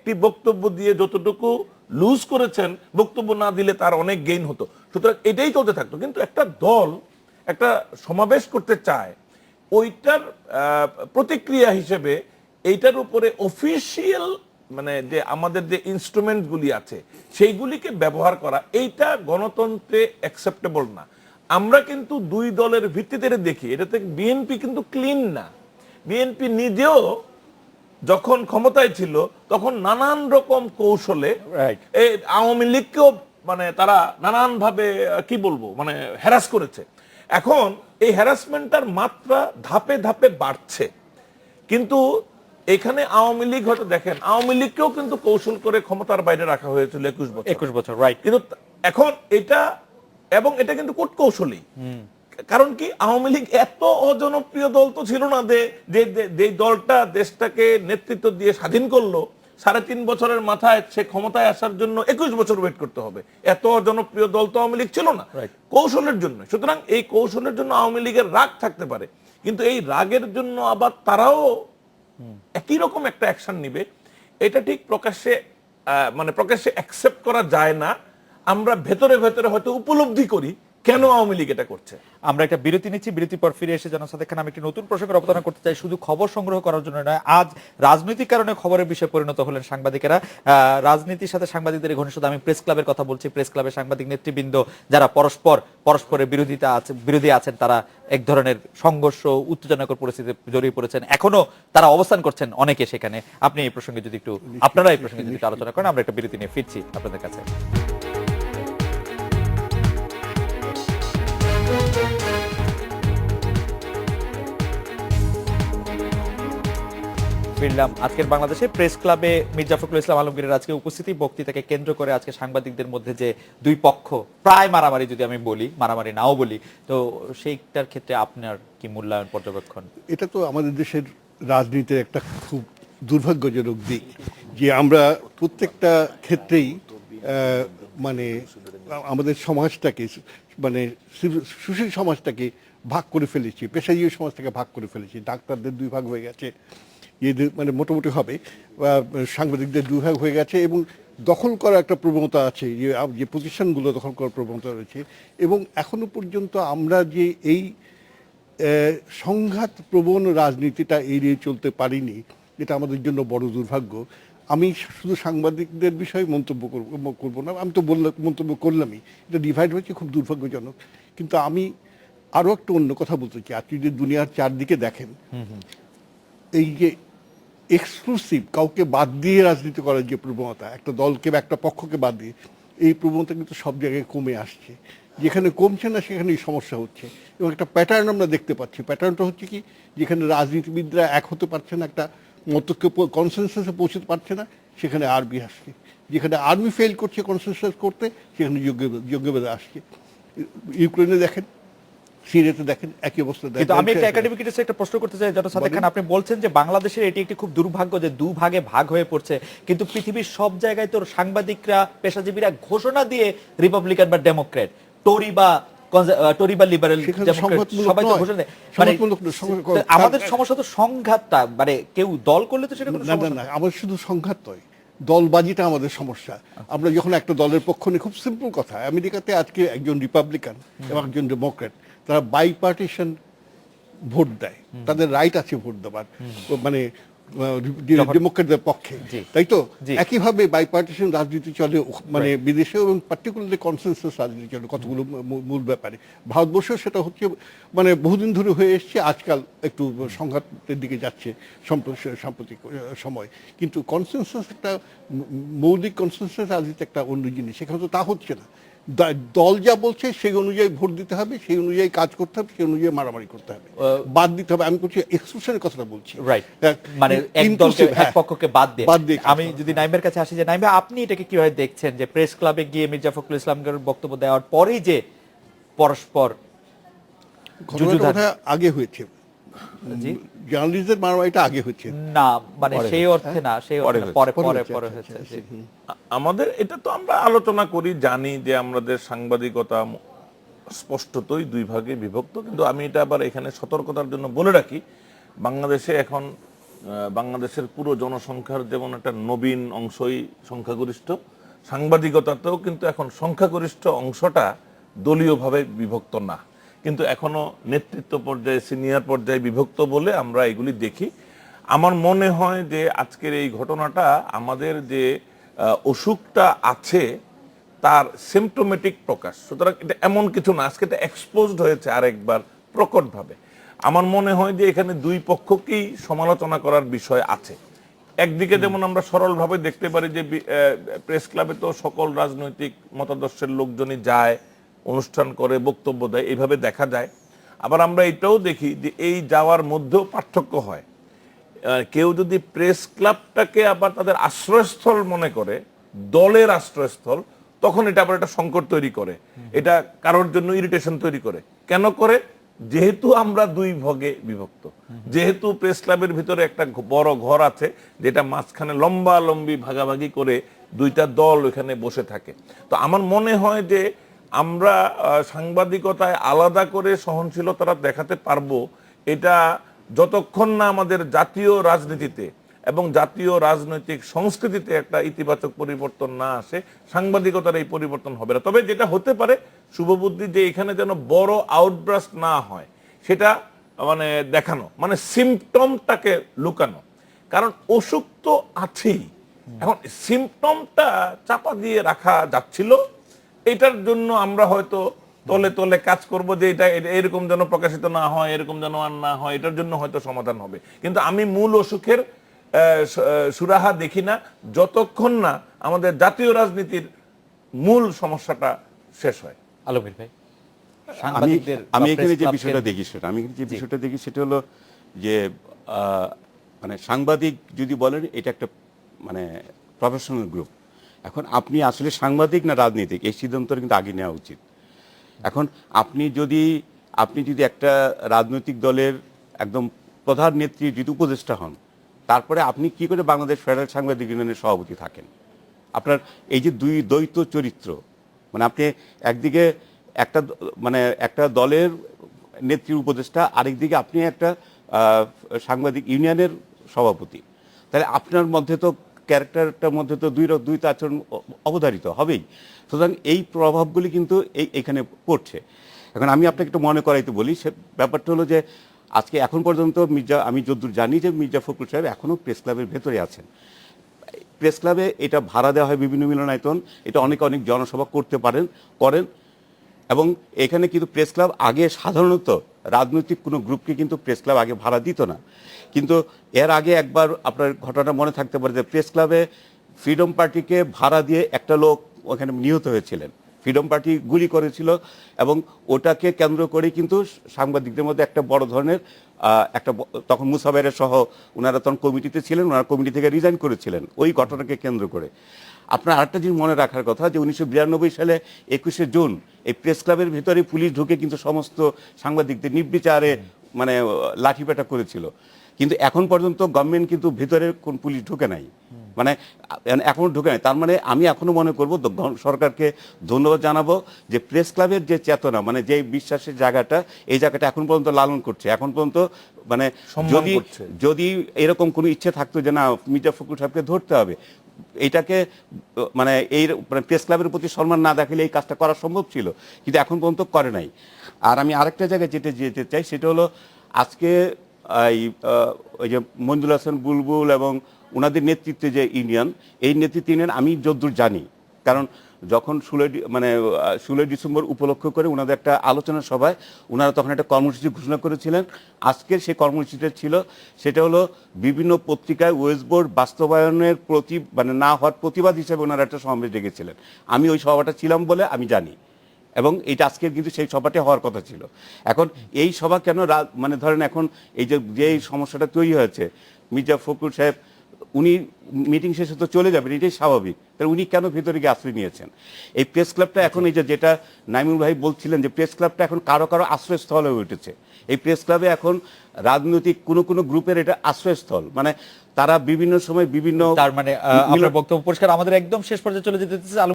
একটি বক্তব্য দিয়ে যতটুকু লুজ করেছেন, বক্তব্য না দিলে তার অনেক গেইন হতো। সুতরাং এটাই চলতে থাকতো। কিন্তু একটা দল একটা সমাবেশ করতে চায়, ওইটার প্রতিক্রিয়া হিসেবে এইটার উপরে অফিসিয়াল মানে যে আমাদের যে ইনস্ট্রুমেন্টগুলি আছে সেইগুলিকে ব্যবহার করা, এইটা গণতন্ত্রে অ্যাকসেপ্টেবল না। আমরা কিন্তু দুই দলের ভিত্তিতে দেখি, এটাতে বিএনপি কিন্তু ক্লিন না। বিএনপি নিজেও যখন ক্ষমতায় ছিল তখন নানান রকম কৌশলে এই আওয়ামী লীগকেও মানে তারা নানান ভাবে কি বলবো মানে হ্যারাস করেছে। এখন এই হ্যারাসমেন্টটার মাত্রা ধাপে ধাপে বাড়ছে। কিন্তু এখানে আওয়ামী লীগ হয়তো দেখেন, আওয়ামী লীগকেও কিন্তু কৌশল করে ক্ষমতার বাইরে রাখা হয়েছিল 21 বছর, রাইট? কিন্তু এখন এটা এবং এটা কিন্তু কূটকৌশলী। কারণ কি, আওয়ামী লীগ এত অজনপ্রিয় দল তো ছিল না যে দলটা দেশটাকে নেতৃত্ব দিয়ে স্বাধীন করলো, 3.5 বছরের মাথায় সে ক্ষমতায় আসার জন্য 21 বছর ওয়েট করতে হবে। এত জনপ্রিয় দল তো আওয়ামী লীগ ছিল না, কৌশলের জন্য। সুতরাং এই কৌশলের জন্য আওয়ামী লীগের রাগ থাকতে পারে, কিন্তু এই রাগের জন্য আবার তারাও একই রকম একটা অ্যাকশন নিবে, এটা ঠিক প্রকাশ্যে মানে প্রকাশ্যে অ্যাকসেপ্ট করা যায় না। আমরা ভেতরে ভেতরে হয়তো উপলব্ধি করি কেন আওয়ামী লীগ এটা করছে। আমরা একটা বিরতি নিচ্ছি, বিরতির পর ফিরে এসে জনাব সাদেক খান আমি একটি নতুন প্রসঙ্গের অবতারণা করতে চাই। শুধু খবর সংগ্রহ করার জন্য নয়, আজ রাজনৈতিক কারণে খবরের বিষয়ে পরিণত হলেন সাংবাদিকেরা। রাজনীতির সাথে সাংবাদিকদের ঘনিষ্ঠতা, আমি প্রেস ক্লাবের কথা বলছি। প্রেস ক্লাবের সাংবাদিক নেতৃবৃন্দ যারা পরস্পরের বিরোধী আছেন, তারা এক ধরনের সংঘর্ষ উত্তেজনাকর পরিস্থিতিতে জড়িয়ে পড়েছেন, এখনো তারা অবস্থান করছেন অনেকে সেখানে। আপনি এই প্রসঙ্গে যদি একটু আপনারা এই প্রসঙ্গে যদি আলোচনা করেন, আমরা একটা বিরতি নিয়ে ফিরছি আপনাদের কাছে। ফিরলাম। আজকের বাংলাদেশে প্রেস ক্লাবে মির্জা ফখরুল ইসলাম আলমগীরের আজকে উপস্থিতি, বক্তৃতাকে কেন্দ্র করে আজকে সাংবাদিকদের মধ্যে যে দুই পক্ষ প্রায় মারামারি, যদি আমি বলি, মারামারি নাও বলি, তো সেইটার ক্ষেত্রে আপনার কি মূল্যায়ন, পর্যবেক্ষণ? এটা তো আমাদের দেশের রাজনীতির একটা খুব দুর্ভাগ্যজনক দিক যে আমরা প্রত্যেকটা ক্ষেত্রেই মানে আমাদের সমাজটাকে মানে সুশীল সমাজটাকে ভাগ করে ফেলেছি, পেশাজীবী সমাজটাকে ভাগ করে ফেলেছি। ডাক্তারদের দুই ভাগ হয়ে গেছে, এদের মানে মোটামুটি হবে, সাংবাদিকদের দুই ভাগ হয়ে গেছে, এবং দখল করার একটা প্রবণতা আছে, যে প্রতিষ্ঠানগুলো দখল করার প্রবণতা রয়েছে। এবং এখনো পর্যন্ত আমরা যে এই সংঘাত প্রবণ রাজনীতিটা এড়িয়ে চলতে পারিনি, এটা আমাদের জন্য বড় দুর্ভাগ্য। আমি শুধু সাংবাদিকদের বিষয়ে মন্তব্য করবো না, আমি তো মন্তব্য করলামই, এটা ডিভাইড হয়েছে, খুব দুর্ভাগ্যজনক। কিন্তু আমি আরও একটা অন্য কথা বলতে চাই। আপনি যদি দুনিয়ার চারদিকে দেখেন, এই যে এক্সক্লুসিভ কাউকে বাদ দিয়ে রাজনীতি করার যে প্রবণতা, একটা দলকে বা একটা পক্ষকে বাদ দিয়ে, এই প্রবণতা কিন্তু সব জায়গায় কমে আসছে। যেখানে কমছে না সেখানেই সমস্যা হচ্ছে, এবং একটা প্যাটার্ন আমরা দেখতে পাচ্ছি। প্যাটার্নটা হচ্ছে কি, যেখানে রাজনীতিবিদরা এক হতে পারছে না, একটা মতকে কনসেনসাসে পৌঁছতে পারছে না, সেখানে আর্মি আসছে। যেখানে আর্মি ফেল করছে কনসেনসাস করতে, সেখানে যোগ্যবেদা আসছে। ইউক্রেনে দেখেন, সিরিয়াতে দেখেন, একই অবস্থা। কিন্তু আমি একটা একাডেমিক একটা প্রশ্ন করতে চাই জনাব সাদেক খান, আপনি বলছেন যে বাংলাদেশের এটি একটি খুব দুর্ভাগ্য যে দুভাগে ভাগ হয়ে পড়ছে, কিন্তু পৃথিবীর সব জায়গায় তো সাংবাদিকরা, পেশাজীবীরা ঘোষণা দিয়ে রিপাবলিকান বা ডেমোক্রেট, টোরি বা লিবারেল, সবাই তো ঘোষণা দেয়। আমাদের সমস্যা তো সংঘাতটা, মানে কেউ দল করলে তো সেটা কোনো সমস্যা না। আমাদের শুধু সংঘাত নয়, দলবাজিটা আমাদের সমস্যা। আমরা যখন একটা দলের পক্ষ নিয়ে, খুব সিম্পল কথা, আমেরিকাতে আজকে একজন রিপাবলিকান এবং একজন ডেমোক্রেট, তারা বাইপার্টিশন ভোট দেয়, তাদের রাইট আছে ভোট দেওয়ার, মানে ডেমোক্রেটদের পক্ষে, তাই তো? একইভাবে বাইপার্টিশন রাজনীতি চলে মানে বিদেশে, এবং পার্টিকুলারলি কনসেনসাস রাজনীতি চলে কতগুলো মূল ব্যাপারে। ভারতবর্ষেও সেটা হচ্ছে, মানে বহুদিন ধরে হয়ে এসছে, আজকাল একটু সংঘাতের দিকে যাচ্ছে সাম্প্রতিক সময়। কিন্তু কনসেনসাস, একটা মৌলিক কনসেনসাস রাজনীতি একটা অন্য জিনিস, সেখানে তো তা হচ্ছে না। দল যা বলছে সেই অনুযায়ী ভোট দিতে হবে, সেই অনুযায়ী কাজ করতে হবে, সেই অনুযায়ী মারামারি করতে হবে, বাদ দিতে হবে। আমি বলছি এক্সক্লুশনের কথাটা বলছি, রাইট? মানে এক দলকে, এক পক্ষকে বাদ দিয়ে। আমি যদি নাইমের কাছে আসি, যে নাইমা, আপনি এটাকে কিভাবে দেখছেন যে প্রেস ক্লাবে গিয়ে মির্জা ফখরুল ইসলামের বক্তব্য দেওয়ার পরেই যে পরস্পর আগে হয়েছে, জার্নালিস্টদের মারামারিটা আগে হচ্ছে না, মানে সেই অর্থে না, সেই পরে হয়েছে। আমাদের এটা তো আমরা আলোচনা করি, জানি যে আমাদের সাংবাদিকতা স্পষ্টতই দুই ভাগে বিভক্ত। কিন্তু আমি এটা আবার এখানে সতর্কতার জন্য বলে রাখি, বাংলাদেশে এখন বাংলাদেশের পুরো জনসংখ্যার যেমন একটা নবীন অংশই সংখ্যাগরিষ্ঠ, সাংবাদিকতাতেও কিন্তু এখন সংখ্যাগরিষ্ঠ অংশটা দলীয়ভাবে বিভক্ত না, কিন্তু এখনো নেতৃত্ব পর্যায়ে সিনিয়র পর্যায়ে বিভক্ত বলে আমরা এগুলি দেখি। আমার মনে হয় যে আজকের এই ঘটনাটা আমাদের যে অসুখটা আছে তার সিমটোমেটিক প্রকাশ। সুতরাং এটা এমন কিছু না, আজকে এটা এক্সপোজড হয়েছে আরেকবার প্রকটভাবে। আমার মনে হয় যে এখানে দুই পক্ষকেই সমালোচনা করার বিষয় আছে। একদিকে যেমন আমরা সরলভাবে দেখতে পারি যে প্রেস ক্লাবে তো সকল রাজনৈতিক মতাদর্শের লোকজনই যায়, অনুষ্ঠান করে, বক্তব্য দেয়, এইভাবে দেখা যায়। আবার আমরা এটাও দেখি যে এই যাওয়ার মধ্যেও পার্থক্য হয়। কেউ যদি প্রেস ক্লাবটাকে আবার তাদের আশ্রয়স্থল মনে করে, দলের আশ্রয়স্থল, তখন এটা আবার একটা সংকট তৈরি করে, এটা কারোর জন্য ইরিটেশন তৈরি করে। কেন করে? যেহেতু আমরা দুই ভাগে বিভক্ত, যেহেতু প্রেস ক্লাবের ভিতরে একটা বড় ঘর আছে যেটা মাঝখানে লম্বা লম্বি ভাগাভাগি করে দুইটা দল ওখানে বসে থাকে। তো আমার মনে হয় যে আমরা সাংবাদিকতায় আলাদা করে সহনশীলতা দেখাতে পারবো, এটা যতক্ষণ না আমাদের জাতীয় রাজনীতিতে এবং জাতীয় রাজনৈতিক সংস্কৃতিতে একটা ইতিবাচক পরিবর্তন না আসে, সাংবাদিকতার এই পরিবর্তন হবে না। তবে যেটা হতে পারে শুভবুদ্ধি, যে এখানে যেন বড় আউটব্রাস্ট না হয় সেটা মানে দেখানো, মানে সিমটমটাকে লুকানো, কারণ অসুখ তো আছেই। এখন সিমটমটা চাপা দিয়ে রাখা যাচ্ছিল, এটার জন্য আমরা হয়তো তলে তলে কাজ করব যে এটা এরকম যেন প্রকাশিত না হয়, এরকম যেন আর না হয়, এটার জন্য হয়তো সমাধান হবে। কিন্তু আমি মূল অসুখের সুরাহা দেখি না যতক্ষণ না আমাদের জাতীয় রাজনীতির মূল সমস্যাটা শেষ হয়। আলমগীর ভাই, আমি এখানে যে বিষয়টা দেখি সেটা হলো যে মানে সাংবাদিক যদি বলেন এটা একটা মানে প্রফেশনাল গ্রুপ। এখন আপনি আসলে সাংবাদিক না রাজনীতিক, এই সিদ্ধান্তটা কিন্তু আগে নেওয়া উচিত। এখন আপনি যদি একটা রাজনৈতিক দলের একদম প্রধান নেত্রী যদি উপদেষ্টা হন, তারপরে আপনি কি করে বাংলাদেশ ফেডারেল সাংবাদিক ইউনিয়নের সভাপতি থাকেন? আপনার এই যে দুই দ্বৈত চরিত্র, মানে আপনি একদিকে একটা দলের নেত্রীর উপদেষ্টা, আরেকদিকে আপনি একটা সাংবাদিক ইউনিয়নের সভাপতি, তাহলে আপনার মধ্যে তো ক্যারেক্টারটার মধ্যে তো দুই আচরণ অবধারিত হবেই। সুতরাং এই প্রভাবগুলি কিন্তু এখানে পড়ছে। এখন আমি আপনাকে একটু মনে করাইতে বলি, সে ব্যাপারটা হলো যে আজকে এখন পর্যন্ত আমি যতদূর জানি যে মির্জা ফখরুল সাহেব এখনও প্রেস ক্লাবের ভেতরে আছেন। প্রেস ক্লাবে এটা ভাড়া দেওয়া হয় বিভিন্ন মিলনায়তন, এটা অনেক জনসভা করেন, এবং এখানে কিন্তু প্রেস ক্লাব আগে সাধারণত রাজনৈতিক কোনো গ্রুপকে কিন্তু প্রেস ক্লাব আগে ভাড়া দিত না। কিন্তু এর আগে একবার আপনার ঘটনা মনে থাকতে পারে যে প্রেস ক্লাবে ফ্রিডম পার্টিকে ভাড়া দিয়ে একটা লোক ওখানে নিহত হয়েছিলেন, ফ্রিডম পার্টি গুলি করেছিল, এবং ওটাকে কেন্দ্র করে কিন্তু সাংবাদিকদের মধ্যে একটা বড় ধরনের তখন মুসাবের সহ ওনারা তখন কমিটিতে ছিলেন, ওনারা কমিটি থেকে রিজাইন করেছিলেন ওই ঘটনাকে কেন্দ্র করে। আপনার আরেকটা জিনিস মনে রাখার কথা যে 1992 সালে 21শে জুন এই প্রেস ক্লাবের ভিতরে পুলিশ ঢুকে কিন্তু সমস্ত সাংবাদিকদের নির্বিচারে মানে লাঠিপেটা করেছিল। কিন্তু এখন পর্যন্ত গভর্নমেন্ট কিন্তু ভিতরে কোন পুলিশ ঢুকে নাই, মানে এখনো ঢুকে নাই। তার মানে আমি এখনো মনে করবো সরকারকে ধন্যবাদ জানাবো যে প্রেস ক্লাবের যে চেতনা, মানে যে বিশ্বাসের জায়গাটা, এই জায়গাটা এখন পর্যন্ত লালন করছে। এখন পর্যন্ত মানে যদি এরকম কোনো ইচ্ছে থাকতো যে না মির্জা ফখরুল সাহেবকে ধরতে হবে, এটাকে মানে এই প্রেস ক্লাবের প্রতি সম্মান না দেখালে এই কাজটা করা সম্ভব ছিল, কিন্তু এখন পর্যন্ত করে নাই। আর আমি আরেকটা জায়গায় যেতে চাই, সেটা হলো আজকে ওই যে মঞ্জুল হাসান বুলবুল এবং ওনাদের নেতৃত্বে যে ইউনিয়ন, এই নেতৃত্ব ইউনিয়ন আমি যতদূর জানি, কারণ যখন 16 ডিসেম্বর উপলক্ষ করে ওনাদের একটা আলোচনা সভায় ওনারা তখন একটা কর্মসূচি ঘোষণা করেছিলেন। আজকের সেই কর্মসূচিটা ছিল, সেটা হলো বিভিন্ন পত্রিকায় ওয়েস্ট বোর্ড বাস্তবায়নের না হওয়ার প্রতিবাদ হিসেবে ওনারা একটা সমাবেশ ডেকেছিলেন। আমি ওই সভাটা ছিলাম বলে আমি জানি, এবং এটা আজকের কিন্তু সেই সভাটি হওয়ার কথা ছিল। এখন এই সভা কেন মানে ধরেন এখন এই যে সমস্যাটা তৈরি হয়েছে, মির্জা ফখরুল সাহেব উনি মিটিং শেষে তো চলে যাবেন, এটাই স্বাভাবিক, তাহলে উনি কেন ভেতরে গিয়ে আশ্রয় নিয়েছেন? এই প্রেস ক্লাবটা এখন এই যেটা নাইমুল ভাই বলছিলেন যে প্রেস ক্লাবটা এখন কারো আশ্রয়স্থল হয়ে উঠেছে। এই প্রেস ক্লাবে এখন রাজনৈতিক কোনো গ্রুপের এটা আশ্রয়স্থল, মানে তারা বিভিন্ন সময় বিভিন্ন, তার মানে আপনার বক্তব্য পরিষ্কার। আমাদের একদম শেষ পর্যায়ে চলে যেতে